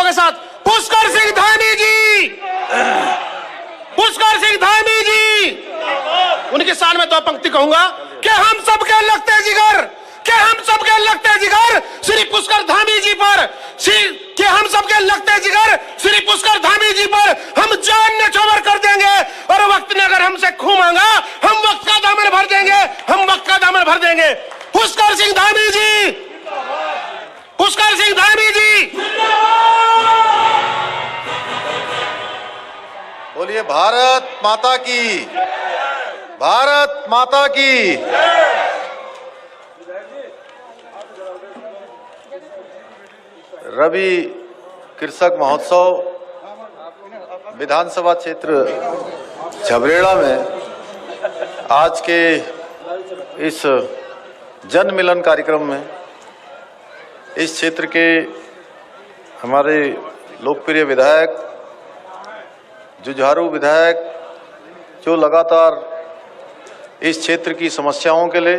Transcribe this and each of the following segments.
के साथ पुष्कर सिंह धामी जी, पुष्कर सिंह धामी जी, उनके साल में तो पंक्ति कहूंगा कि हम सबके लगते जिगर, कि हम सबके लगते जिगर श्री पुष्कर धामी जी पर, कि हम सबके लगते जिगर श्री पुष्कर धामी जी पर हम जान न्यौछावर कर देंगे। और वक्त ने अगर हमसे खून मांगा, हम वक्त का दामन भर देंगे, हम वक्त का दामन भर देंगे। पुष्कर सिंह धामी जी, पुष्कर सिंह धामी जी। बोलिए भारत माता की, भारत माता की। रवि कृषक महोत्सव विधानसभा क्षेत्र झबरेड़ा में आज के इस जन मिलन कार्यक्रम में इस क्षेत्र के हमारे लोकप्रिय विधायक, जुझारू विधायक जो लगातार इस क्षेत्र की समस्याओं के लिए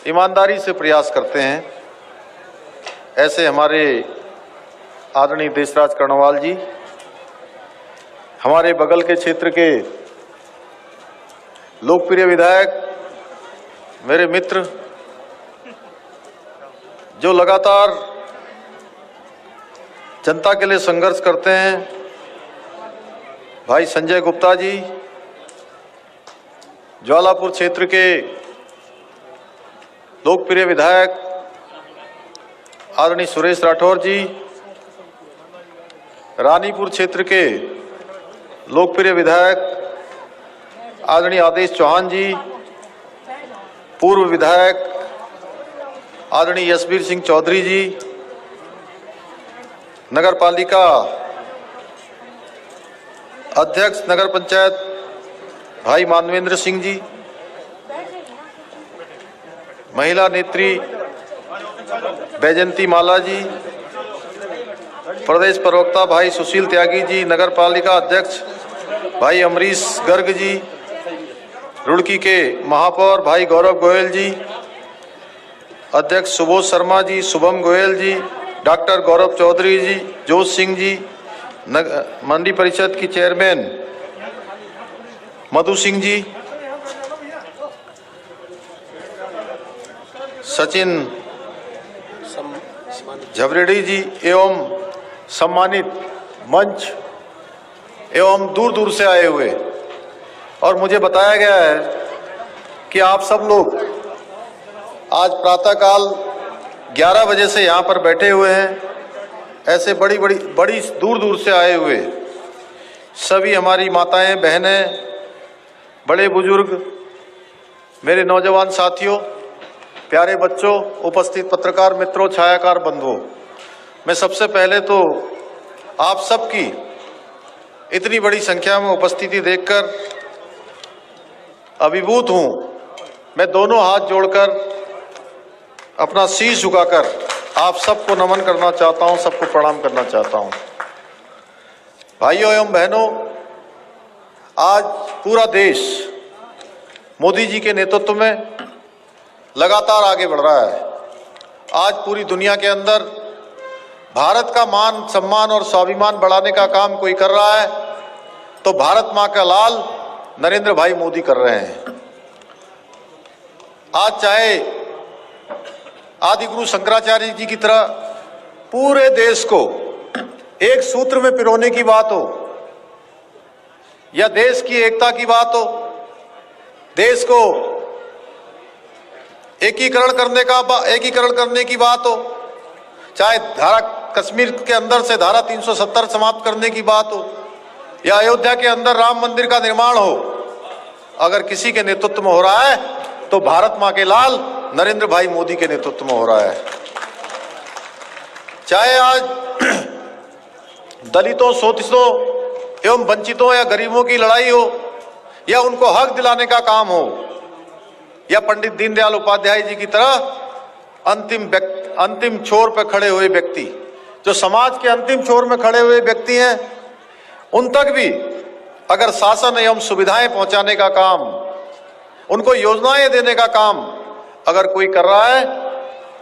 ईमानदारी से प्रयास करते हैं, ऐसे हमारे आदरणीय देशराज कर्णवाल जी, हमारे बगल के क्षेत्र के लोकप्रिय विधायक, मेरे मित्र जो लगातार जनता के लिए संघर्ष करते हैं, भाई संजय गुप्ता जी, ज्वालापुर क्षेत्र के लोकप्रिय विधायक आदरणीय सुरेश राठौर जी, रानीपुर क्षेत्र के लोकप्रिय विधायक आदरणीय आदेश चौहान जी, पूर्व विधायक आदरणीय यशवीर सिंह चौधरी जी, नगर पालिका अध्यक्ष नगर पंचायत भाई मानवेंद्र सिंह जी, महिला नेत्री बैजंती माला जी, प्रदेश प्रवक्ता भाई सुशील त्यागी जी, नगर पालिका अध्यक्ष भाई अमरीश गर्ग जी, रुड़की के महापौर भाई गौरव गोयल जी, अध्यक्ष सुबोध शर्मा जी, शुभम गोयल जी, डॉक्टर गौरव चौधरी जी, जोश सिंह जी, मंडी परिषद की चेयरमैन मधु सिंह जी, सचिन झबरेड़ी जी एवं सम्मानित मंच एवं दूर दूर से आए हुए, और मुझे बताया गया है कि आप सब लोग आज प्रातःकाल 11 बजे से यहाँ पर बैठे हुए हैं। ऐसे बड़ी दूर दूर से आए हुए सभी हमारी माताएं, बहनें, बड़े बुजुर्ग, मेरे नौजवान साथियों, प्यारे बच्चों, उपस्थित पत्रकार मित्रों, छायाकार बंधुओं, मैं सबसे पहले तो आप सबकी इतनी बड़ी संख्या में उपस्थिति देखकर अभिभूत हूं। मैं दोनों हाथ जोड़कर अपना शीश झुकाकर आप सबको नमन करना चाहता हूं, सबको प्रणाम करना चाहता हूं। भाइयों एवं बहनों, आज पूरा देश मोदी जी के नेतृत्व में लगातार आगे बढ़ रहा है। आज पूरी दुनिया के अंदर भारत का मान सम्मान और स्वाभिमान बढ़ाने का काम कोई कर रहा है तो भारत मां का लाल नरेंद्र भाई मोदी कर रहे हैं। आज चाहे आदि गुरु शंकराचार्य जी की तरह पूरे देश को एक सूत्र में पिरोने की बात हो, या देश की एकता की बात हो, देश को एकीकरण करने की बात हो, चाहे कश्मीर के अंदर से धारा 370 समाप्त करने की बात हो, या अयोध्या के अंदर राम मंदिर का निर्माण हो, अगर किसी के नेतृत्व में हो रहा है तो भारत मां के लाल नरेंद्र भाई मोदी के नेतृत्व में हो रहा है। चाहे आज दलितों, शोषितों एवं वंचितों या गरीबों की लड़ाई हो, या उनको हक दिलाने का काम हो, या पंडित दीनदयाल उपाध्याय जी की तरह अंतिम छोर पर खड़े हुए व्यक्ति, जो समाज के अंतिम छोर में खड़े हुए व्यक्ति हैं, उन तक भी अगर शासन एवं सुविधाएं पहुंचाने का काम, उनको योजनाएं देने का काम अगर कोई कर रहा है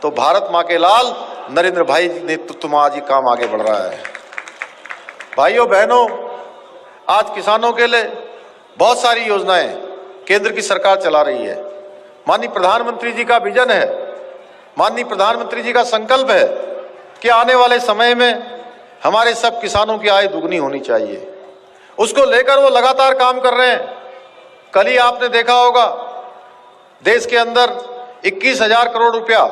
तो भारत मां के लाल नरेंद्र भाई नेतृत्व में आज ये काम आगे बढ़ रहा है। भाइयों बहनों, आज किसानों के लिए बहुत सारी योजनाएं केंद्र की सरकार चला रही है। माननीय प्रधानमंत्री जी का विजन है, माननीय प्रधानमंत्री जी का संकल्प है कि आने वाले समय में हमारे सब किसानों की आय दुगनी होनी चाहिए। उसको लेकर वो लगातार काम कर रहे हैं। कल ही आपने देखा होगा, देश के अंदर 21,000 करोड़ रुपया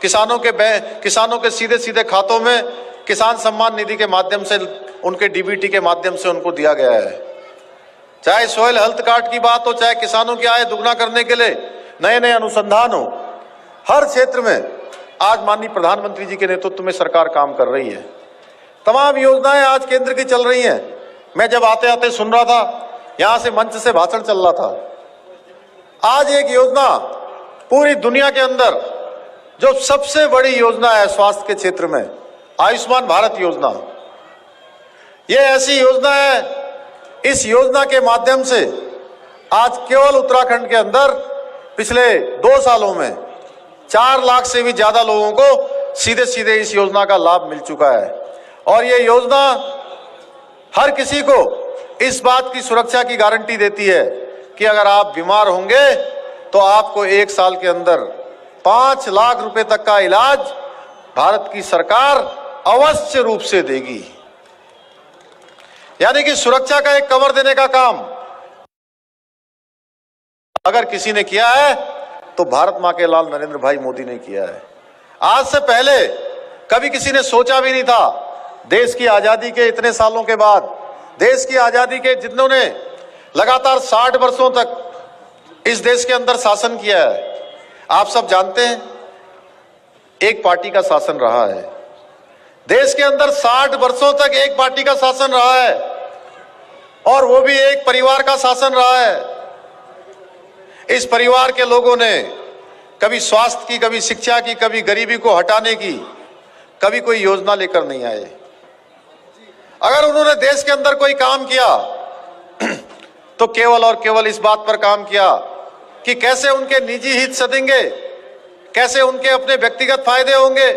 किसानों के सीधे सीधे खातों में किसान सम्मान निधि के माध्यम से, उनके डीबीटी के माध्यम से उनको दिया गया है। चाहे सॉइल हेल्थ कार्ड की बात हो, चाहे किसानों की आय दुगना करने के लिए नए नए अनुसंधान हो, हर क्षेत्र में आज माननीय प्रधानमंत्री जी के नेतृत्व में सरकार काम कर रही है। तमाम योजनाएं आज केंद्र की चल रही हैं। मैं जब आते आते सुन रहा था, यहां से मंच से भाषण चल रहा था। आज एक योजना पूरी दुनिया के अंदर जो सबसे बड़ी योजना है स्वास्थ्य के क्षेत्र में, आयुष्मान भारत योजना, ये ऐसी योजना है, इस योजना के माध्यम से आज केवल उत्तराखंड के अंदर पिछले 2 सालों में 4 लाख से भी ज्यादा लोगों को सीधे सीधे इस योजना का लाभ मिल चुका है। और ये योजना हर किसी को इस बात की सुरक्षा की गारंटी देती है कि अगर आप बीमार होंगे तो आपको 1 साल के अंदर 5 लाख रुपए तक का इलाज भारत की सरकार अवश्य रूप से देगी। यानी कि सुरक्षा का एक कवर देने का काम अगर किसी ने किया है तो भारत मां के लाल नरेंद्र भाई मोदी ने किया है। आज से पहले कभी किसी ने सोचा भी नहीं था, देश की आजादी के इतने सालों के बाद, देश की आजादी के जिन्होंने लगातार 60 वर्षों तक इस देश के अंदर शासन किया है, आप सब जानते हैं एक पार्टी का शासन रहा है। देश के अंदर 60 वर्षों तक एक पार्टी का शासन रहा है और वो भी एक परिवार का शासन रहा है। इस परिवार के लोगों ने कभी स्वास्थ्य की, कभी शिक्षा की, कभी गरीबी को हटाने की कभी कोई योजना लेकर नहीं आए। अगर उन्होंने देश के अंदर कोई काम किया तो केवल और केवल इस बात पर काम किया कि कैसे उनके निजी हित सधेंगे, कैसे उनके अपने व्यक्तिगत फायदे होंगे,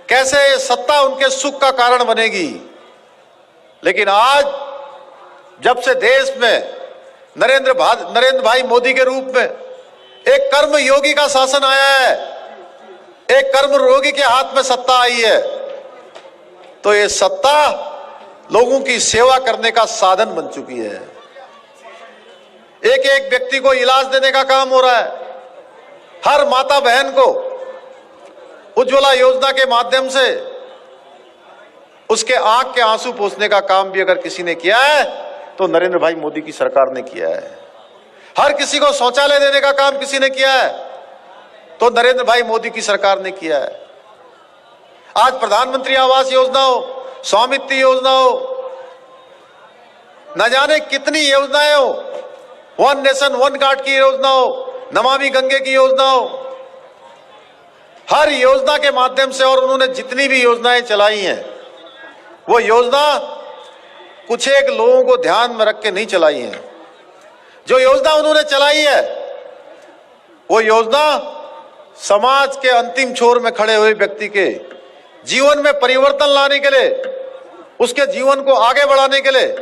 कैसे सत्ता उनके सुख का कारण बनेगी। लेकिन आज जब से देश में नरेंद्र भाई मोदी के रूप में एक कर्म योगी का शासन आया है, एक कर्म योगी के हाथ में सत्ता आई है, तो ये सत्ता लोगों की सेवा करने का साधन बन चुकी है। एक एक व्यक्ति को इलाज देने का काम हो रहा है। हर माता बहन को उज्ज्वला योजना के माध्यम से उसके आंख के आंसू पोंछने का काम भी अगर किसी ने किया है तो नरेंद्र भाई मोदी की सरकार ने किया है। हर किसी को शौचालय देने का काम किसी ने किया है तो नरेंद्र भाई मोदी की सरकार ने किया है। आज प्रधानमंत्री आवास योजना हो, स्वामित्व योजना हो, न जाने कितनी योजनाएं हो, वन नेशन वन कार्ड की योजना हो, नमामि गंगे की योजना हो, हर योजना के माध्यम से और उन्होंने जितनी भी योजनाएं चलाई हैं वो योजना कुछ एक लोगों को ध्यान में रख के नहीं चलाई है। जो योजना उन्होंने चलाई है वो योजना समाज के अंतिम छोर में खड़े हुए व्यक्ति के जीवन में परिवर्तन लाने के लिए, उसके जीवन को आगे बढ़ाने के लिए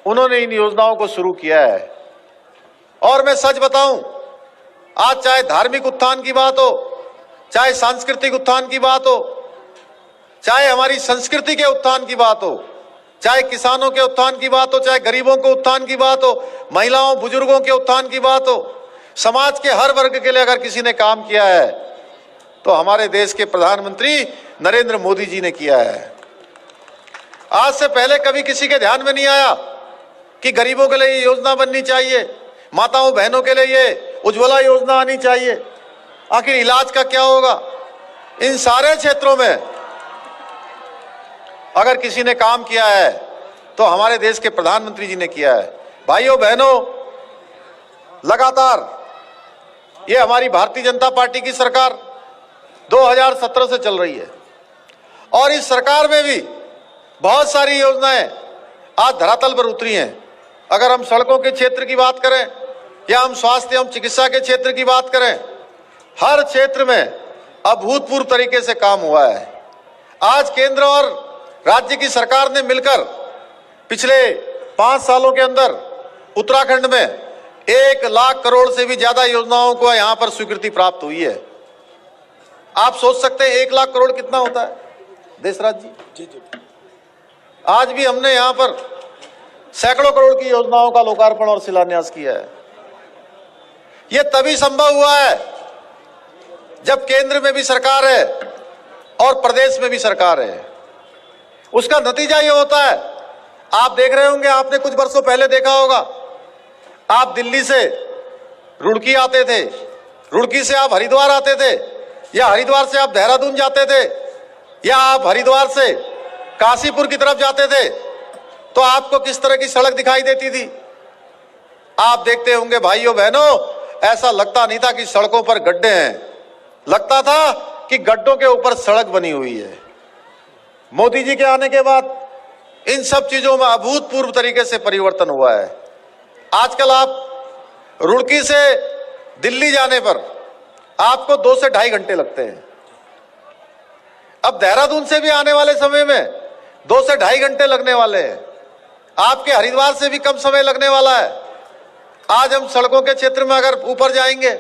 उन्होंने इन योजनाओं को शुरू किया है। और मैं सच बताऊं, आज चाहे धार्मिक उत्थान की बात हो, चाहे सांस्कृतिक उत्थान की बात हो, चाहे हमारी संस्कृति के उत्थान की बात हो, चाहे किसानों के उत्थान की बात हो, चाहे गरीबों के उत्थान की बात हो, महिलाओं बुजुर्गों के उत्थान की बात हो, समाज के हर वर्ग के लिए अगर किसी ने काम किया है तो हमारे देश के प्रधानमंत्री नरेंद्र मोदी जी ने किया है। आज से पहले कभी किसी के ध्यान में नहीं आया कि गरीबों के लिए ये योजना बननी चाहिए, माताओं बहनों के लिए ये उज्ज्वला योजना आनी चाहिए। आखिर इलाज का क्या होगा? इन सारे क्षेत्रों में अगर किसी ने काम किया है तो हमारे देश के प्रधानमंत्री जी ने किया है। भाइयों बहनों, लगातार ये हमारी भारतीय जनता पार्टी की सरकार 2017 से चल रही है और इस सरकार में भी बहुत सारी योजनाएं आज धरातल पर उतरी हैं। अगर हम सड़कों के क्षेत्र की बात करें या हम स्वास्थ्य एवं चिकित्सा के क्षेत्र की बात करें, हर क्षेत्र में अभूतपूर्व तरीके से काम हुआ है। आज केंद्र और राज्य की सरकार ने मिलकर पिछले 5 सालों के अंदर उत्तराखंड में 1 लाख करोड़ से भी ज्यादा योजनाओं को यहां पर स्वीकृति प्राप्त हुई है। आप सोच सकते हैं 1 लाख करोड़ कितना होता है देशराज जी? आज भी हमने यहां पर सैकड़ों करोड़ की योजनाओं का लोकार्पण और शिलान्यास किया है। यह तभी संभव हुआ है जब केंद्र में भी सरकार है और प्रदेश में भी सरकार है। उसका नतीजा यह होता है, आप देख रहे होंगे, आपने कुछ वर्षों पहले देखा होगा, आप दिल्ली से रुड़की आते थे, रुड़की से आप हरिद्वार आते थे, या हरिद्वार से आप देहरादून जाते थे, या आप हरिद्वार से काशीपुर की तरफ जाते थे, तो आपको किस तरह की सड़क दिखाई देती थी? आप देखते होंगे भाइयों बहनों, ऐसा लगता नहीं था कि सड़कों पर गड्ढे हैं, लगता था कि गड्ढों के ऊपर सड़क बनी हुई है। मोदी जी के आने के बाद इन सब चीजों में अभूतपूर्व तरीके से परिवर्तन हुआ है। आजकल आप रुड़की से दिल्ली जाने पर आपको 2 से ढाई घंटे लगते हैं। अब देहरादून से भी आने वाले समय में 2 से ढाई घंटे लगने वाले हैं। आपके हरिद्वार से भी कम समय लगने वाला है। आज हम सड़कों के क्षेत्र में अगर ऊपर जाएंगे,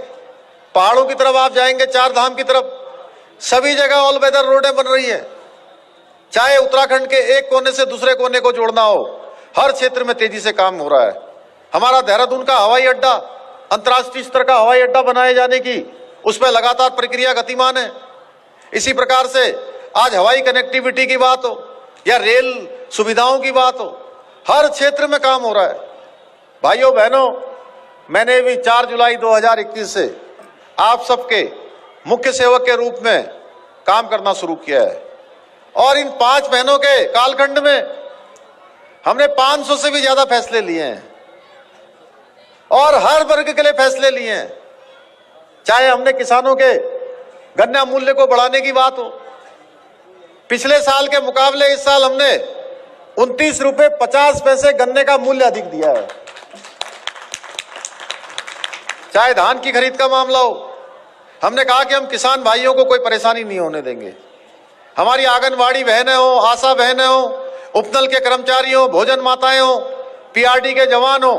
पहाड़ों की तरफ आप जाएंगे, 4 धाम की तरफ, सभी जगह ऑल वेदर रोडें बन रही हैं। चाहे उत्तराखंड के एक कोने से दूसरे कोने को जोड़ना हो, हर क्षेत्र में तेजी से काम हो रहा है। हमारा देहरादून का हवाई अड्डा अंतर्राष्ट्रीय स्तर का हवाई अड्डा बनाए जाने की उस पर लगातार प्रक्रिया गतिमान है। इसी प्रकार से आज हवाई कनेक्टिविटी की बात हो या रेल सुविधाओं की बात हो, हर क्षेत्र में काम हो रहा है। भाइयों बहनों, मैंने भी 4 जुलाई 2021 से आप सबके मुख्य सेवक के रूप में काम करना शुरू किया है, और इन 5 महीनों के कालखंड में हमने 500 से भी ज्यादा फैसले लिए हैं, और हर वर्ग के लिए फैसले लिए हैं। चाहे हमने किसानों के गन्ना मूल्य को बढ़ाने की बात हो, पिछले साल के मुकाबले इस साल हमने 29 रुपए 50 पैसे गन्ने का मूल्य अधिक दिया है। चाहे धान की खरीद का मामला हो, हमने कहा कि हम किसान भाइयों को कोई परेशानी नहीं होने देंगे। हमारी आंगनवाड़ी बहनें हो, आशा बहनें हो, उपनल के कर्मचारी हो, भोजन माताएं हो, पीआरडी के जवान हो,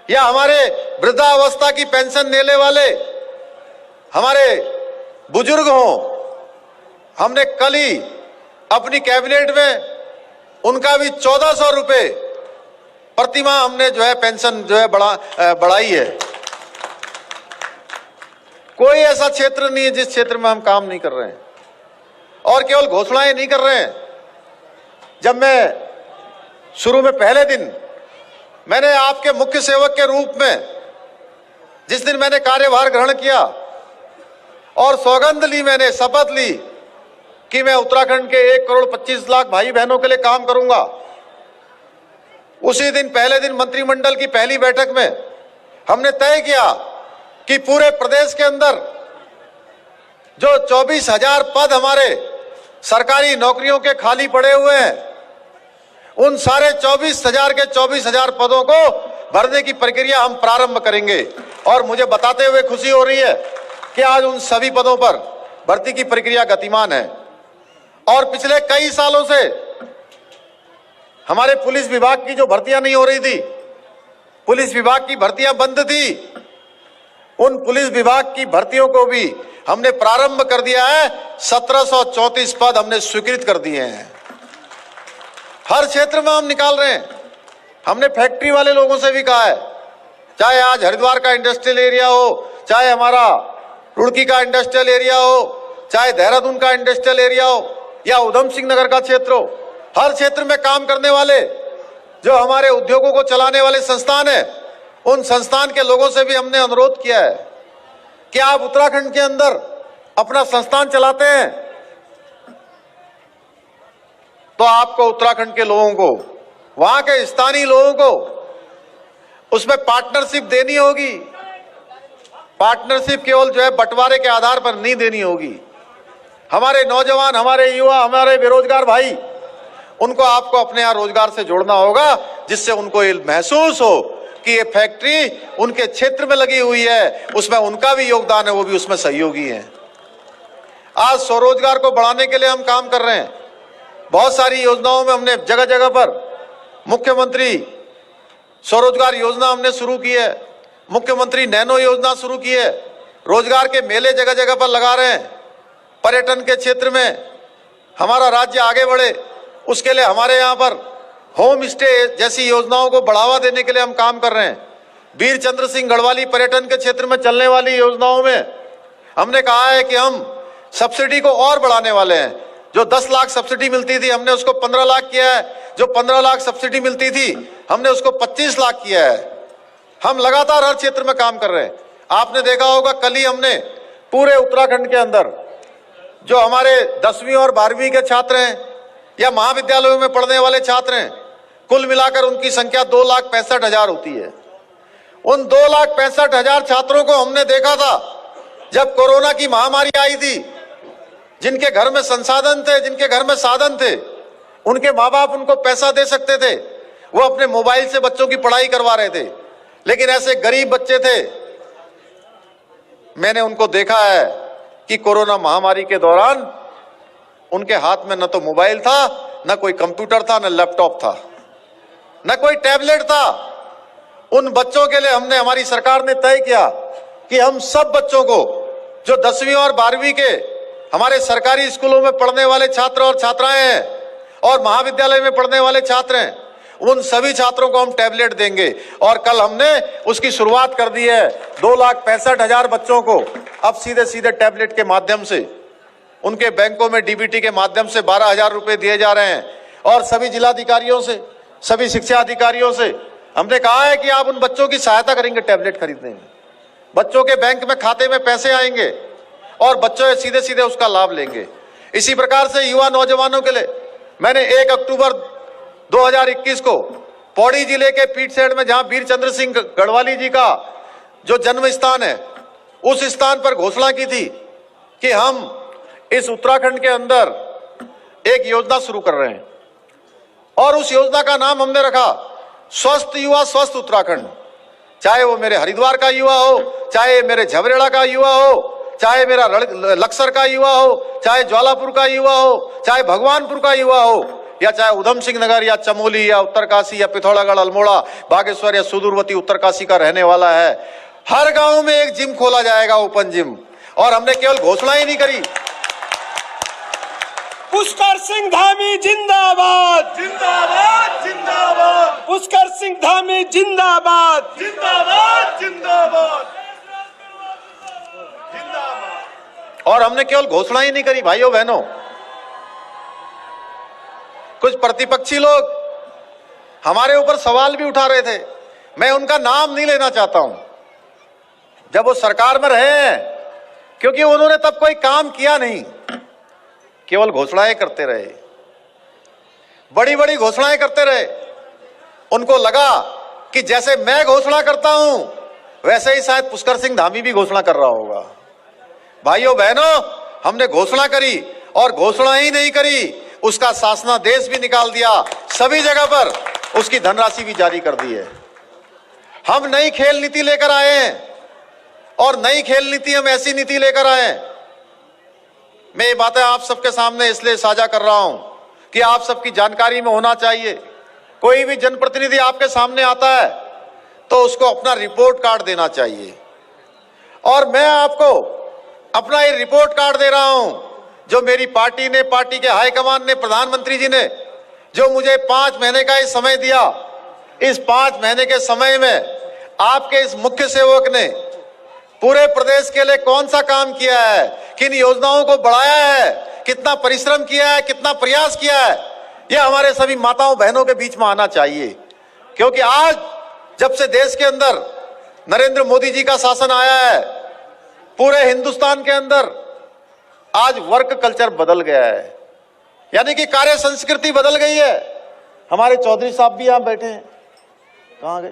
या हमारे वृद्धावस्था की पेंशन लेने वाले हमारे बुजुर्ग हो, हमने कल ही अपनी कैबिनेट में उनका भी 1400 रुपए प्रतिमाह हमने जो है पेंशन जो है बढ़ाई है। कोई ऐसा क्षेत्र नहीं है जिस क्षेत्र में हम काम नहीं कर रहे हैं, और केवल घोषणाएं नहीं कर रहे हैं। जब मैं शुरू में पहले दिन मैंने आपके मुख्य सेवक के रूप में जिस दिन मैंने कार्यभार ग्रहण किया और सौगंध ली, मैंने शपथ ली कि मैं उत्तराखंड के 1 करोड़ 25 लाख भाई बहनों के लिए काम करूंगा, उसी दिन पहले दिन मंत्रिमंडल की पहली बैठक में हमने तय किया कि पूरे प्रदेश के अंदर जो 24,000 पद हमारे सरकारी नौकरियों के खाली पड़े हुए हैं, उन सारे 24,000 के 24,000 पदों को भरने की प्रक्रिया हम प्रारंभ करेंगे। और मुझे बताते हुए खुशी हो रही है कि आज उन सभी पदों पर भर्ती की प्रक्रिया गतिमान है। और पिछले कई सालों से हमारे पुलिस विभाग की जो भर्तियां नहीं हो रही थी, पुलिस विभाग की भर्तियां बंद थी, उन पुलिस विभाग की भर्तियों को भी हमने प्रारंभ कर दिया है। 1734 पद हमने स्वीकृत कर दिए हैं। हर क्षेत्र में हम निकाल रहे हैं। हमने फैक्ट्री वाले लोगों से भी कहा है, चाहे आज हरिद्वार का इंडस्ट्रियल एरिया हो, चाहे हमारा रुड़की का इंडस्ट्रियल एरिया हो, चाहे देहरादून का इंडस्ट्रियल एरिया हो, या उधम सिंह नगर का क्षेत्र हो, हर क्षेत्र में काम करने वाले जो हमारे उद्योगों को चलाने वाले संस्थान है, उन संस्थान के लोगों से भी हमने अनुरोध किया है कि आप उत्तराखंड के अंदर अपना संस्थान चलाते हैं तो आपको उत्तराखंड के लोगों को, वहां के स्थानीय लोगों को उसमें पार्टनरशिप देनी होगी। पार्टनरशिप केवल जो है बंटवारे के आधार पर नहीं देनी होगी। हमारे नौजवान, हमारे युवा, हमारे बेरोजगार भाई, उनको आपको अपने यहाँ रोजगार से जोड़ना होगा, जिससे उनको ये महसूस हो कि ये फैक्ट्री उनके क्षेत्र में लगी हुई है, उसमें उनका भी योगदान है, वो भी उसमें सहयोगी है। आज स्वरोजगार को बढ़ाने के लिए हम काम कर रहे हैं। बहुत सारी योजनाओं में हमने जगह जगह पर मुख्यमंत्री स्वरोजगार योजना हमने शुरू की है, मुख्यमंत्री नैनो योजना शुरू की है, रोजगार के मेले जगह जगह पर लगा रहे हैं। पर्यटन के क्षेत्र में हमारा राज्य आगे बढ़े, उसके लिए हमारे यहाँ पर होम स्टे जैसी योजनाओं को बढ़ावा देने के लिए हम काम कर रहे हैं। वीर चंद्र सिंह गढ़वाली पर्यटन के क्षेत्र में चलने वाली योजनाओं में हमने कहा है कि हम सब्सिडी को और बढ़ाने वाले हैं। जो 10 लाख सब्सिडी मिलती थी हमने उसको 15 लाख किया है, जो 15 लाख सब्सिडी मिलती थी हमने उसको 25 लाख किया है। हम लगातार हर क्षेत्र में काम कर रहे हैं। आपने देखा होगा कल ही हमने पूरे उत्तराखंड के अंदर जो हमारे 10वीं और 12वीं के छात्र हैं या महाविद्यालयों में पढ़ने वाले छात्र हैं, कुल मिलाकर उनकी संख्या 2,65,000 होती है। उन 2,65,000 छात्रों को हमने देखा था जब कोरोना की महामारी आई थी। जिनके घर में संसाधन थे, जिनके घर में साधन थे, उनके माँ बाप उनको पैसा दे सकते थे, वो अपने मोबाइल से बच्चों की पढ़ाई करवा रहे थे। लेकिन ऐसे गरीब बच्चे थे, मैंने उनको देखा है कि कोरोना महामारी के दौरान उनके हाथ में न तो मोबाइल था, न कोई कंप्यूटर था, न लैपटॉप था, न कोई टैबलेट था। उन बच्चों के लिए हमने, हमारी सरकार ने तय किया कि हम सब बच्चों को जो 10वीं और 12वीं के हमारे सरकारी स्कूलों में पढ़ने वाले छात्र और छात्राएं हैं और महाविद्यालय में पढ़ने वाले छात्र हैं, उन सभी छात्रों को हम टैबलेट देंगे। और कल हमने उसकी शुरुआत कर दी है। 2,65,000 बच्चों को अब सीधे सीधे टैबलेट के माध्यम से उनके बैंकों में डीबीटी के माध्यम से 12,000 रुपए दिए जा रहे हैं। और सभी जिलाधिकारियों से, सभी शिक्षा अधिकारियों से हमने कहा है कि आप उन बच्चों की सहायता करेंगे टैबलेट खरीदने में। बच्चों के बैंक में खाते में पैसे आएंगे और बच्चों सीधे सीधे उसका लाभ लेंगे। इसी प्रकार से युवा नौजवानों के लिए मैंने 1 अक्टूबर 2021 को पौड़ी जिले के पीठसेड़ में, जहां वीर चंद्र सिंह गढ़वाली जी का जो जन्म स्थान है, उस स्थान पर घोषणा की थी कि हम इस उत्तराखंड के अंदर एक योजना शुरू कर रहे हैं। और उस योजना का नाम हमने रखा स्वस्थ युवा स्वस्थ उत्तराखंड। चाहे वो मेरे हरिद्वार का युवा हो, चाहे मेरे झबरेड़ा का युवा हो, चाहे मेरा लक्सर का युवा हो, चाहे ज्वालापुर का युवा हो, चाहे भगवानपुर का युवा हो, या चाहे उधम सिंह नगर या चमोली या उत्तरकाशी या पिथौरागढ़, अल्मोड़ा, बागेश्वर या सुदूरवर्ती उत्तरकाशी का रहने वाला है, हर गांव में एक जिम खोला जाएगा, ओपन जिम। और हमने केवल घोषणा ही नहीं करी। पुष्कर सिंह धामी जिंदाबाद, जिंदाबाद जिंदाबाद पुष्कर सिंह धामी जिंदाबाद, जिंदाबाद जिंदाबाद। और हमने केवल घोषणा ही नहीं करी भाइयों बहनों। कुछ प्रतिपक्षी लोग हमारे ऊपर सवाल भी उठा रहे थे, मैं उनका नाम नहीं लेना चाहता हूं, जब वो सरकार में रहे हैं, क्योंकि उन्होंने तब कोई काम किया नहीं, केवल घोषणाएं करते रहे, बड़ी बड़ी घोषणाएं करते रहे। उनको लगा कि जैसे मैं घोषणा करता हूं वैसे ही शायद पुष्कर सिंह धामी भी घोषणा कर रहा होगा। भाइयों बहनों, हमने घोषणा करी और घोषणा ही नहीं करी, उसका शासनादेश भी निकाल दिया, सभी जगह पर उसकी धनराशि भी जारी कर दी है। हम नई खेल नीति लेकर आए हैं और नई खेल नीति हम ऐसी नीति लेकर आए हैं। मैं ये बातें आप सबके सामने इसलिए साझा कर रहा हूं कि आप सबकी जानकारी में होना चाहिए। कोई भी जनप्रतिनिधि आपके सामने आता है तो उसको अपना रिपोर्ट कार्ड देना चाहिए। और मैं आपको अपना ये रिपोर्ट कार्ड दे रहा हूं जो मेरी पार्टी ने, पार्टी के हाईकमान ने, प्रधानमंत्री जी ने जो मुझे 5 महीने का समय दिया। इस 5 महीने के समय में आपके इस मुख्य सेवक ने पूरे प्रदेश के लिए कौन सा काम किया है, किन योजनाओं को बढ़ाया है, कितना परिश्रम किया है, कितना प्रयास किया है, यह हमारे सभी माताओं बहनों के बीच में आना चाहिए। क्योंकि आज जब से देश के अंदर नरेंद्र मोदी जी का शासन आया है, पूरे हिंदुस्तान के अंदर आज वर्क कल्चर बदल गया है, यानी कि कार्य संस्कृति बदल गई है। हमारे चौधरी साहब भी यहां बैठे हैं, कहां गए,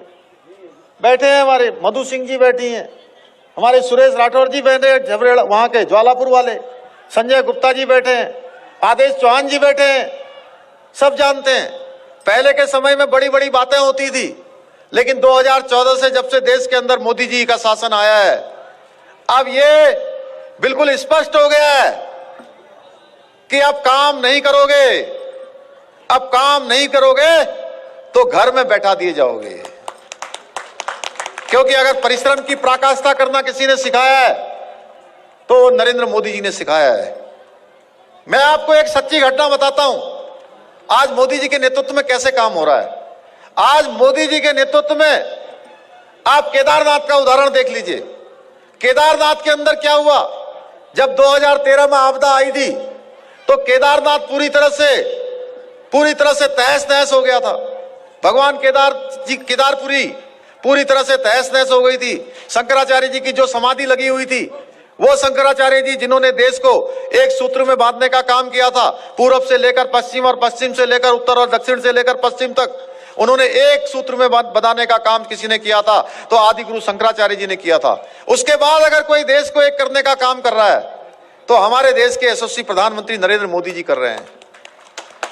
बैठे हैं, हमारे मधु सिंह जी बैठी हैं, हमारे सुरेश राठौर जी बैठे हैं झबरेड़ा वहां के ज्वालापुर वाले, संजय गुप्ता जी बैठे हैं, आदेश चौहान जी बैठे हैं। सब जानते हैं पहले के समय में बड़ी बड़ी बातें होती थी, लेकिन 2014 से जब से देश के अंदर मोदी जी का शासन आया है, अब ये बिल्कुल स्पष्ट हो गया है कि अब काम नहीं करोगे, अब काम नहीं करोगे तो घर में बैठा दिए जाओगे। क्योंकि अगर परिश्रम की पराकाष्ठा करना किसी ने सिखाया है तो वो नरेंद्र मोदी जी ने सिखाया है। मैं आपको एक सच्ची घटना बताता हूं, आज मोदी जी के नेतृत्व में कैसे काम हो रहा है। आज मोदी जी के नेतृत्व में आप केदारनाथ का उदाहरण देख लीजिए। केदारनाथ के अंदर क्या हुआ, जब 2013 में आपदा आई थी तो केदारनाथ पूरी तरह से तहस नहस हो गया था। भगवान केदारपुरी पूरी तरह से तहस नहस हो गई थी। शंकराचार्य जी की जो समाधि लगी हुई थी, वो शंकराचार्य जी जिन्होंने देश को एक सूत्र में बांधने का काम किया था, पूरब से लेकर पश्चिम और पश्चिम से लेकर उत्तर और दक्षिण से लेकर पश्चिम तक उन्होंने एक सूत्र में बंधाने का काम किसी ने किया था तो आदि गुरु शंकराचार्य जी ने किया था। उसके बाद अगर कोई देश को एक करने का काम कर रहा है तो हमारे देश के यशस्वी प्रधानमंत्री नरेंद्र मोदी जी कर रहे हैं।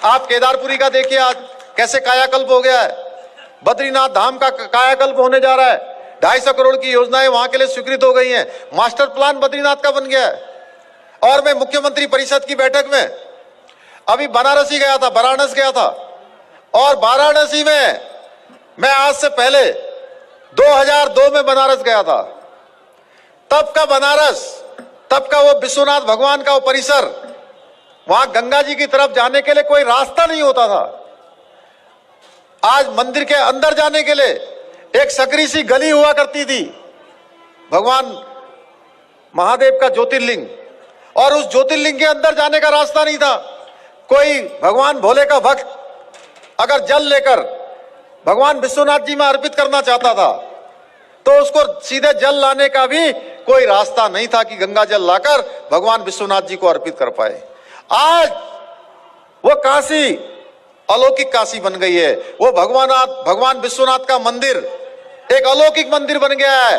आप केदारपुरी का देखिए आज कैसे कायाकल्प हो गया है। बद्रीनाथ धाम का कायाकल्प होने जा रहा है। 250 करोड़ की योजनाएं वहां के लिए स्वीकृत हो गई हैं। मास्टर प्लान बद्रीनाथ का बन गया है। और मैं मुख्यमंत्री परिषद की बैठक में अभी वाराणसी गया था और वाराणसी में मैं आज से पहले 2002 में बनारस गया था। तब का वो विश्वनाथ भगवान का वो परिसर, वहां गंगा जी की तरफ जाने के लिए कोई रास्ता नहीं होता था। आज मंदिर के अंदर जाने के लिए एक सकरी सी गली हुआ करती थी, भगवान महादेव का ज्योतिर्लिंग, और उस ज्योतिर्लिंग के अंदर जाने का रास्ता नहीं था। कोई भगवान भोले का भक्त अगर जल लेकर भगवान विश्वनाथ जी में अर्पित करना चाहता था तो उसको सीधे जल लाने का भी कोई रास्ता नहीं था कि गंगा जल लाकर भगवान विश्वनाथ जी को अर्पित कर पाए। आज वो काशी अलौकिक काशी बन गई है। वो भगवान विश्वनाथ का मंदिर एक अलौकिक मंदिर बन गया है।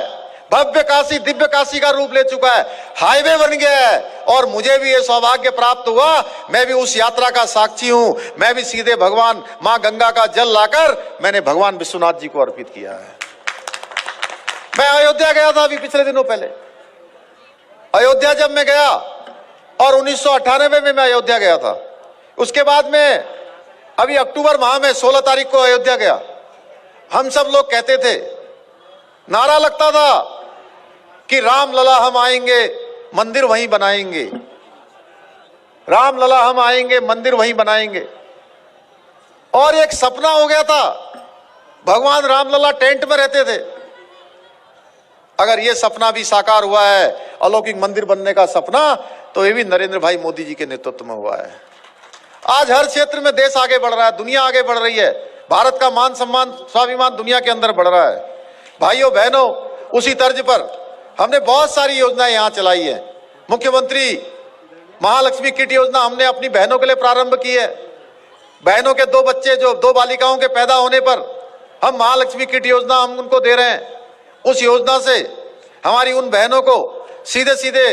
भव्य काशी, दिव्य काशी का रूप ले चुका है। हाईवे बन गया है और मुझे भी ये सौभाग्य प्राप्त हुआ, मैं भी उस यात्रा का साक्षी हूं। मैं भी सीधे भगवान मां गंगा का जल लाकर मैंने भगवान विश्वनाथ जी को अर्पित किया है। मैं अयोध्या गया था अभी पिछले दिनों पहले। अयोध्या जब मैं गया, और 1998 में मैं अयोध्या गया था, उसके बाद में अभी अक्टूबर माह में 16 तारीख को अयोध्या गया। हम सब लोग कहते थे, नारा लगता था कि राम लला हम आएंगे मंदिर वहीं बनाएंगे, राम लला हम आएंगे मंदिर वहीं बनाएंगे। और एक सपना हो गया था, भगवान राम लला टेंट में रहते थे। अगर ये सपना भी साकार हुआ है, अलौकिक मंदिर बनने का सपना, तो ये भी नरेंद्र भाई मोदी जी के नेतृत्व में हुआ है। आज हर क्षेत्र में देश आगे बढ़ रहा है, दुनिया आगे बढ़ रही है। भारत का मान सम्मान स्वाभिमान दुनिया के अंदर बढ़ रहा है। भाइयों बहनों, उसी तर्ज पर हमने बहुत सारी योजनाएं यहां चलाई है। मुख्यमंत्री महालक्ष्मी किट योजना हमने अपनी बहनों के लिए प्रारंभ की है। बहनों के 2 बच्चे, जो 2 बालिकाओं के पैदा होने पर हम महालक्ष्मी किट योजना हम उनको दे रहे हैं। उस योजना से हमारी उन बहनों को सीधे सीधे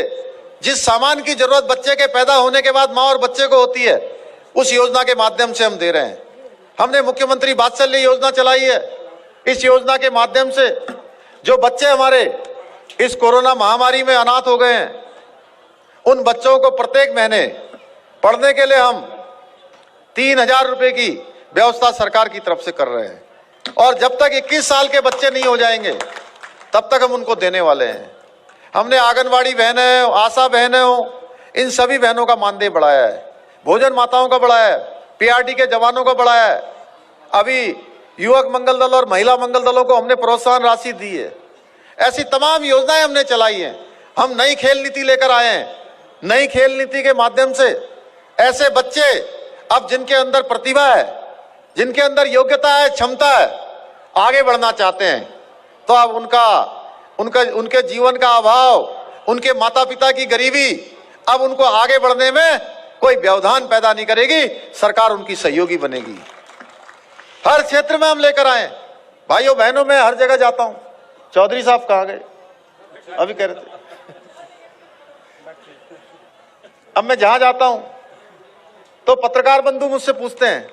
जिस सामान की जरूरत बच्चे के पैदा होने के बाद माँ और बच्चे को होती है, उस योजना के माध्यम से हम दे रहे हैं। हमने मुख्यमंत्री वात्सल्य योजना चलाई है। इस योजना के माध्यम से जो बच्चे हमारे इस कोरोना महामारी में अनाथ हो गए हैं, उन बच्चों को प्रत्येक महीने पढ़ने के लिए हम 3000 रुपए की व्यवस्था सरकार की तरफ से कर रहे हैं। और जब तक 21 साल के बच्चे नहीं हो जाएंगे तब तक हम उनको देने वाले हैं। हमने आंगनवाड़ी बहनें, आशा बहनें हो, इन सभी बहनों का मानदेय बढ़ाया है, भोजन माताओं का बढ़ाया है, पीआरडी के जवानों का बढ़ाया है। अभी युवक मंगल दल और महिला मंगल दलों को हमने प्रोत्साहन राशि दी है। ऐसी तमाम योजनाएं हमने चलाई हैं। हम नई खेल नीति लेकर आए हैं। नई खेल नीति के माध्यम से ऐसे बच्चे अब जिनके अंदर प्रतिभा है, जिनके अंदर योग्यता है, क्षमता है, आगे बढ़ना चाहते हैं, तो अब उनके जीवन का अभाव, उनके माता पिता की गरीबी अब उनको आगे बढ़ने में कोई व्यवधान पैदा नहीं करेगी। सरकार उनकी सहयोगी बनेगी। हर क्षेत्र में हम लेकर आए। भाइयों बहनों, मैं हर जगह जाता हूं। चौधरी साहब कहाँ गए? अभी कह रहे थे। अब मैं जहां जाता हूं तो पत्रकार बंधु मुझसे पूछते हैं,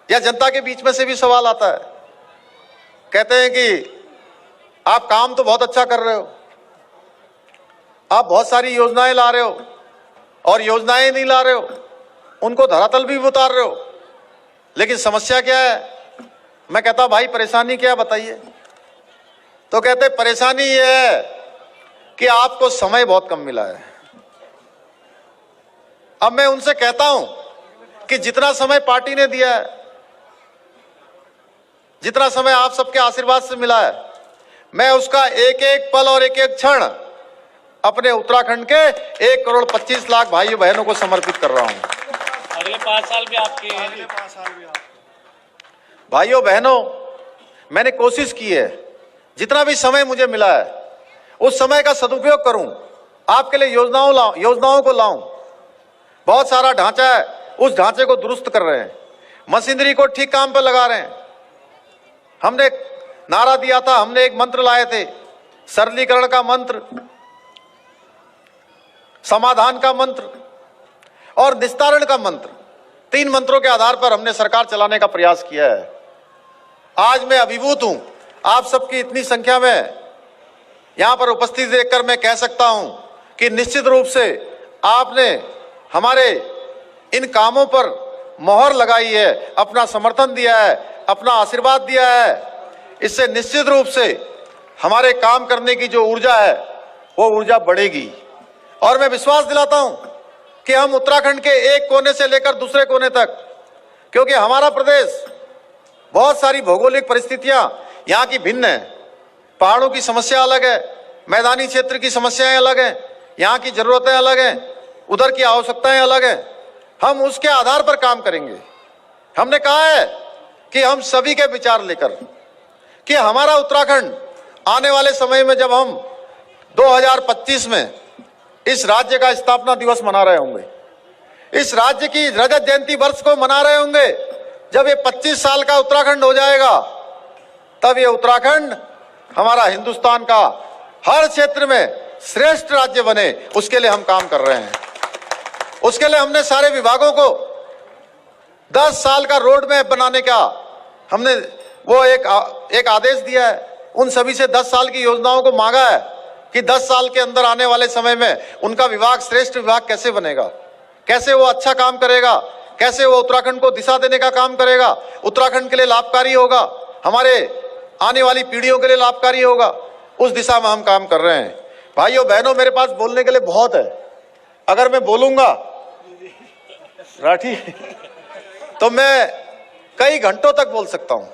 या जनता के बीच में से भी सवाल आता है, कहते हैं कि आप काम तो बहुत अच्छा कर रहे हो, आप बहुत सारी योजनाएं ला रहे हो, और योजनाएं नहीं ला रहे हो, उनको धरातल भी उतार रहे हो। लेकिन समस्या क्या है? मैं कहता भाई परेशानी क्या है बताइए? तो कहते परेशानी ये है कि आपको समय बहुत कम मिला है। अब मैं उनसे कहता हूं कि जितना समय पार्टी ने दिया है, जितना समय आप सबके आशीर्वाद से मिला है, मैं उसका एक एक पल और एक एक क्षण अपने उत्तराखंड के 1,25,00,000 भाइयों बहनों को समर्पित कर रहा हूं। अगले 5 साल भी आपके हैं। भाइयों बहनों, मैंने कोशिश की है जितना भी समय मुझे मिला है उस समय का सदुपयोग करूं, आपके लिए योजनाओं को लाऊं। बहुत सारा ढांचा है, उस ढांचे को दुरुस्त कर रहे हैं, मशीनरी को ठीक काम पर लगा रहे हैं। हमने नारा दिया था, हमने एक मंत्र लाए थे, सरलीकरण का मंत्र, समाधान का मंत्र और निस्तारण का मंत्र। 3 मंत्रों के आधार पर हमने सरकार चलाने का प्रयास किया है। आज मैं अभिभूत हूं, आप सबकी इतनी संख्या में यहां पर उपस्थित देखकर मैं कह सकता हूं कि निश्चित रूप से आपने हमारे इन कामों पर मोहर लगाई है, अपना समर्थन दिया है, अपना आशीर्वाद दिया है। इससे निश्चित रूप से हमारे काम करने की जो ऊर्जा है वो ऊर्जा बढ़ेगी। और मैं विश्वास दिलाता हूं कि हम उत्तराखंड के एक कोने से लेकर दूसरे कोने तक, क्योंकि हमारा प्रदेश बहुत सारी भौगोलिक परिस्थितियां यहाँ की भिन्न है। पहाड़ों की समस्या अलग है, मैदानी क्षेत्र की समस्याएं अलग हैं, यहाँ की जरूरतें अलग हैं, उधर की आवश्यकताएं अलग हैं। हम उसके आधार पर काम करेंगे। हमने कहा है कि हम सभी के विचार लेकर कि हमारा उत्तराखंड आने वाले समय में, जब हम 2025 में इस राज्य का स्थापना दिवस मना रहे होंगे, इस राज्य की रजत जयंती वर्ष को मना रहे होंगे, जब ये 25 साल का उत्तराखंड हो जाएगा, तब ये उत्तराखंड हमारा हिंदुस्तान का हर क्षेत्र में श्रेष्ठ राज्य बने, उसके लिए हम काम कर रहे हैं। उसके लिए हमने सारे विभागों को 10 साल का रोड मैप बनाने का हमने वो एक आदेश दिया है। उन सभी से 10 साल की योजनाओं को मांगा है कि 10 साल के अंदर आने वाले समय में उनका विभाग श्रेष्ठ विभाग कैसे बनेगा, कैसे वो अच्छा काम करेगा, कैसे वो उत्तराखंड को दिशा देने का काम करेगा, उत्तराखंड के लिए लाभकारी होगा, हमारे आने वाली पीढ़ियों के लिए लाभकारी होगा। उस दिशा में हम काम कर रहे हैं। भाइयों बहनों, मेरे पास बोलने के लिए बहुत है। अगर मैं बोलूंगा राठी तो मैं कई घंटों तक बोल सकता हूं।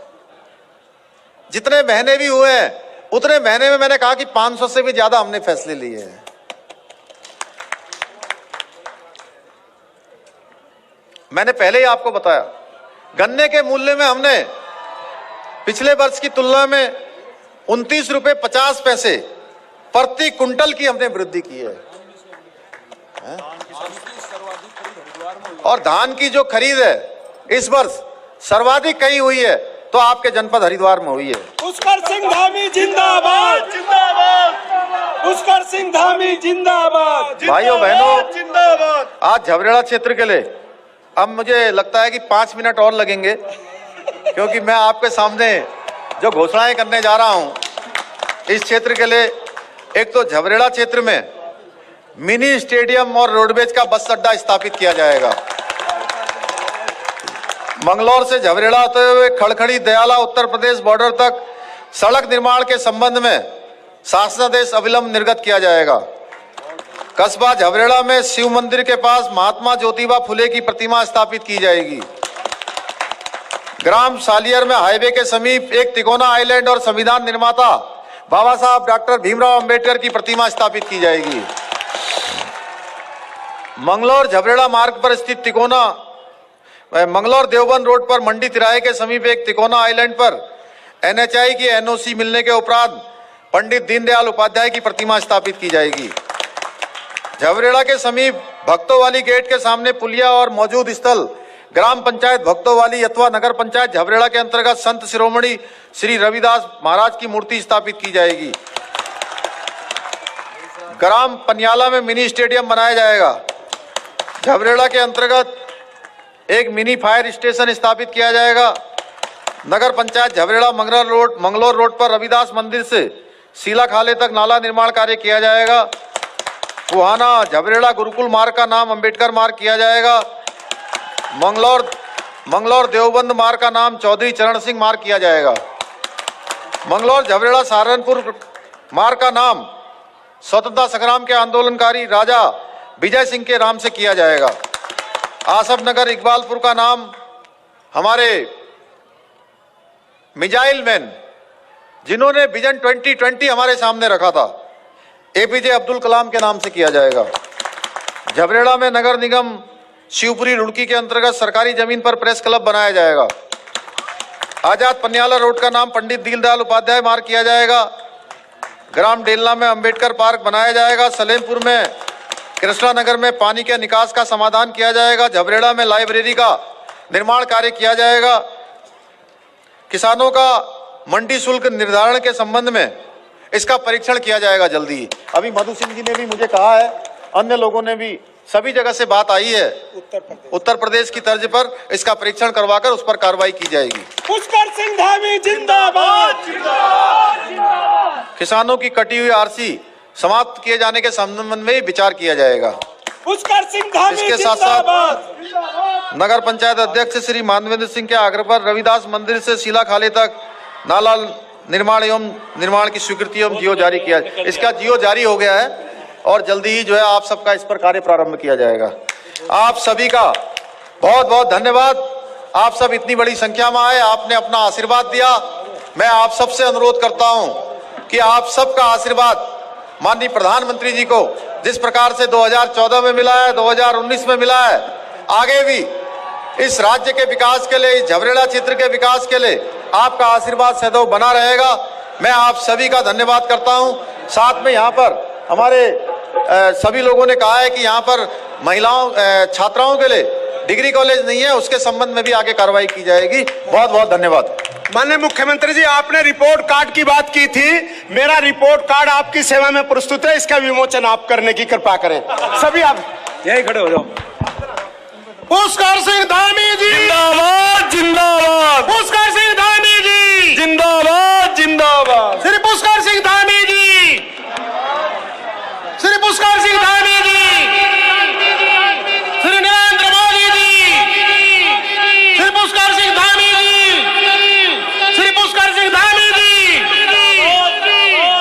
जितने महीने भी हुए हैं उतने महीने में मैंने कहा कि 500 से भी ज्यादा हमने फैसले लिए हैं। मैंने पहले ही आपको बताया, गन्ने के मूल्य में हमने पिछले वर्ष की तुलना में 29 रुपए 50 पैसे प्रति कुंटल की हमने वृद्धि की है। और धान की जो खरीद है इस वर्ष सर्वाधिक कहीं हुई है तो आपके जनपद हरिद्वार में हुई है। पुष्कर सिंह धामी जिंदाबाद, जिंदाबाद, पुष्कर सिंह धामी जिंदाबाद। भाइयों बहनों, जिंदाबाद। आज झबरेड़ा क्षेत्र के लिए अब मुझे लगता है कि 5 मिनट और लगेंगे, क्योंकि मैं आपके सामने जो घोषणाएं करने जा रहा हूं इस क्षेत्र के लिए। एक तो झबरेड़ा क्षेत्र में मिनी स्टेडियम और रोडवेज का बस अड्डा स्थापित किया जाएगा। मंगलौर से झबरेड़ा होते हुए खड़खड़ी दयाला उत्तर प्रदेश बॉर्डर तक सड़क निर्माण के संबंध में शासनादेश अविलंब निर्गत किया जाएगा। कस्बा झबरेड़ा में शिव मंदिर के पास महात्मा ज्योतिबा फुले की प्रतिमा स्थापित की जाएगी। ग्राम सालियर में हाईवे के समीप एक तिकोना आइलैंड और संविधान निर्माता बाबा साहब डॉक्टर भीमराव अंबेडकर की प्रतिमा स्थापित की जाएगी। मंगलौर झबरेड़ा मार्ग पर स्थित तिकोना मंगलौर देवबंद रोड पर मंडी तिराहे के समीप एक तिकोना आइलैंड पर NHI की NOC मिलने के उपरांत पंडित दीनदयाल उपाध्याय की प्रतिमा स्थापित की जाएगी। झबरेड़ा के समीप भक्तोवाली गेट के सामने पुलिया और मौजूद स्थल ग्राम पंचायत भक्तोवाली अथवा नगर पंचायत झबरेड़ा के अंतर्गत संत शिरोमणि श्री रविदास महाराज की मूर्ति स्थापित की जाएगी। ग्राम पनियाला में मिनी स्टेडियम बनाया जाएगा। झबरेड़ा के अंतर्गत एक मिनी फायर स्टेशन स्थापित किया जाएगा। नगर पंचायत झबरेड़ा मंगलौर रोड पर रविदास मंदिर से सीला खाले तक नाला निर्माण कार्य किया जाएगा। फुहाना झबरेड़ा गुरुकुल मार्ग का नाम अंबेडकर मार्ग किया जाएगा। मंगलौर देवबंद मार्ग का नाम चौधरी चरण सिंह मार्ग किया जाएगा। मंगलौर झबरेड़ा सहारनपुर मार्ग का नाम स्वतंत्रता संग्राम के आंदोलनकारी राजा विजय सिंह के नाम से किया जाएगा। आसफ नगर इकबालपुर का नाम हमारे मिजाइल मैन जिन्होंने विजन 2020 हमारे सामने रखा था, एपीजे अब्दुल कलाम के नाम से किया जाएगा। झबरेड़ा में नगर निगम शिवपुरी रुड़की के अंतर्गत सरकारी जमीन पर प्रेस क्लब बनाया जाएगा। आजाद पन्याला रोड का नाम पंडित दीनदयाल उपाध्याय मार्ग किया जाएगा। ग्राम डेलना में अंबेडकर पार्क बनाया जाएगा। सलेमपुर में कृष्णा नगर में पानी के निकास का समाधान किया जाएगा। झबरेड़ा में लाइब्रेरी का निर्माण कार्य किया जाएगा। किसानों का मंडी शुल्क निर्धारण के संबंध में इसका परीक्षण किया जाएगा जल्दी ही। अभी मधु सिंह जी ने भी मुझे कहा है, अन्य लोगों ने भी, सभी जगह से बात आई है, उत्तर प्रदेश की तर्ज पर इसका परीक्षण करवाकर उस पर कार्रवाई की जाएगी। पुष्कर सिंह धामी जिंदाबाद। किसानों की कटी हुई आरसी समाप्त किए जाने के संबंध में विचार किया जाएगा। पुष्कर सिंह धामी इसके साथ जिंदाबाद। नगर पंचायत अध्यक्ष श्री मानवेंद्र सिंह के आग्रह पर रविदास मंदिर से शीला खाली तक नाला निर्माण की स्वीकृति एवं जियो जारी किया। इसका जियो जारी हो गया है और जल्दी ही जो है आप सबका इस पर कार्य प्रारंभ किया जाएगा। आप सभी का बहुत बहुत धन्यवाद। आप सब इतनी बड़ी संख्या में आए, आपने अपना आशीर्वाद दिया। मैं आप सबसे अनुरोध करता हूं कि आप सबका आशीर्वाद माननीय प्रधानमंत्री जी को जिस प्रकार से 2014 में मिला है, 2019 में मिला है, आगे भी इस राज्य के विकास के लिए, इस झबरेड़ा क्षेत्र के विकास के लिए आपका आशीर्वाद सदैव बना रहेगा। मैं आप सभी का धन्यवाद करता हूं। साथ में यहाँ पर हमारे सभी लोगों ने कहा है कि यहाँ पर महिलाओं छात्राओं के लिए डिग्री कॉलेज नहीं है, उसके संबंध में भी आगे कार्रवाई की जाएगी। बहुत बहुत धन्यवाद। माननीय मुख्यमंत्री जी, आपने रिपोर्ट कार्ड की बात की थी। मेरा रिपोर्ट कार्ड आपकी सेवा में प्रस्तुत है, इसका विमोचन आप करने की कृपा करें। सभी आप यही खड़े हो जाओ। पुष्कर सिंह धामी जी जिंदाबाद जिंदाबाद। पुष्कर सिंह धामी जी जिंदाबाद जिंदाबाद। श्री पुष्कर सिंह धामी जी, श्री पुष्कर सिंह धामी जी, श्री नरेंद्र मोदी जी, श्री पुष्कर सिंह धामी जी, श्री पुष्कर सिंह धामी जी,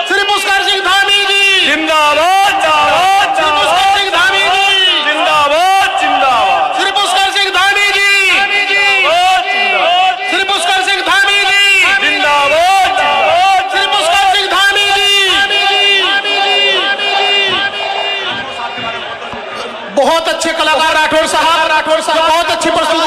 श्री पुष्कर सिंह धामी जी जिंदाबाद जिंदाबाद। श्री पुष्कर सिंह धामी जी जिंदाबाद जिंदाबाद। श्री पुष्कर सिंह धामी जी, श्री पुष्कर सिंह धामी जी, जिंदाबाद जिंदाबाद। श्री पुष्कर सिंह धामी जी। बहुत अच्छे कलाकार राठौर साहब बहुत अच्छी प्रस्तुति।